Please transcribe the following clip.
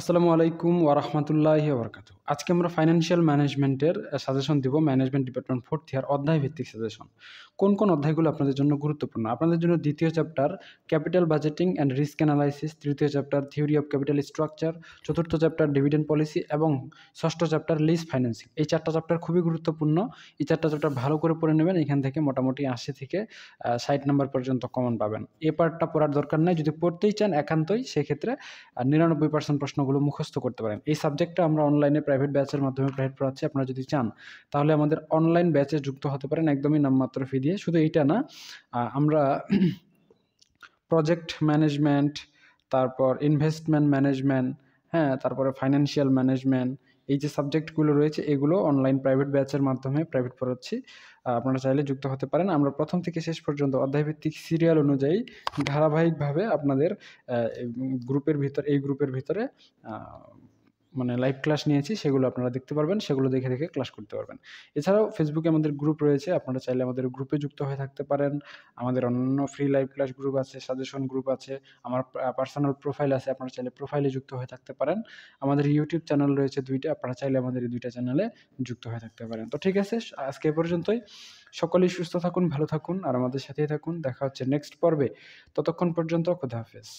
আসসালামু আলাইকুম ওয়া রাহমাতুল্লাহি ওয়া বারাকাতুহু। আজকে আমরা ফাইন্যান্সিয়াল ম্যানেজমেন্টের সাজেশন দিব। ম্যানেজমেন্ট ডিপার্টমেন্ট 4th ইয়ার অধ্যায় ভিত্তিক সাজেশন। কোন অধ্যায়গুলো আপনাদের জন্য গুরুত্বপূর্ণ? আপনাদের জন্য ২য় chapter capital budgeting and risk analysis, ৩য় chapter theory of capital structure, ৪র্থ চ্যাপ্টার ডিভিডেন্ড পলিসি এবং ৬ষ্ঠ চ্যাপ্টার লিজ ফাইন্যান্সিং। এই ৪টা চ্যাপ্টার খুবই গুরুত্বপূর্ণ। এই ৪টা চ্যাপ্টার ভালো করে পড়ে নেবেন। এখান থেকে মোটামুটি ৮০ থেকে ৬০ নাম্বার পর্যন্ত কমন পাবেন। এ পার্টটা পড়ার দরকার নাই। যদি পড়তেই চান একান্তই সেক্ষেত্রে ৯৯% প্রশ্নগুলো মুখস্থ করতে পারেন। এই সাবজেক্টটা আমরা অনলাইনে প্রাইভেট ব্যাচের মাধ্যমে প্রাইভেট পড়াচ্ছি। আপনারা যদি চান তাহলে আমাদের অনলাইন ব্যাচে যুক্ত হতে পারেন একদমই নামমাত্র ফি দিয়ে। শুধু এইটা না, আমরা প্রজেক্ট ম্যানেজমেন্ট, তারপর ইনভেস্টমেন্ট ম্যানেজমেন্ট, হ্যাঁ? তারপরে ফাইন্যান্সিয়াল ম্যানেজমেন্ট, এই যে সাবজেক্টগুলো রয়েছে এগুলো অনলাইন প্রাইভেট ব্যাচের মাধ্যমে প্রাইভেট পড়াচ্ছি। আপনারা চাইলে যুক্ত হতে পারেন। আমরা ১ম থেকে শেষ পর্যন্ত অধ্যায়ভিত্তিক সিরিয়াল অনুযায়ী ধারাবাহিকভাবে আপনাদের এই গ্রুপের ভিতরে আ মানে লাইভ ক্লাস নিয়েছি, সেগুলো আপনারা দেখতে পারবেন। সেগুলো দেখে ক্লাস করতে পারবেন। এছাড়াও ফেসবুকে আমাদের গ্রুপ রয়েছে। আপনারা চাইলে আমাদের গ্রুপে যুক্ত হয়ে থাকতে পারেন। আমাদের অন্যান্য ফ্রি লাইভ ক্লাস গ্রুপ আছে, সাজেশন গ্রুপ আছে, আমার পার্সোনাল প্রোফাইল আছে। আপনারা চাইলে প্রোফাইলে যুক্ত হয়ে থাকতে পারেন। আমাদের ইউটিউব চ্যানেল রয়েছে ২ টা। আপনারা চাইলে আমাদের এই ২ টা চ্যানেলে যুক্ত হয়ে থাকতে পারেন। তো ঠিক আছে, আজকে এ পর্যন্তই। সকলেই সুস্থ থাকুন, ভালো থাকুন আর আমাদের সাথেই থাকুন। দেখা হচ্ছে নেক্সট পর্বে। ততক্ষণ পর্যন্ত খোদা হাফেজ।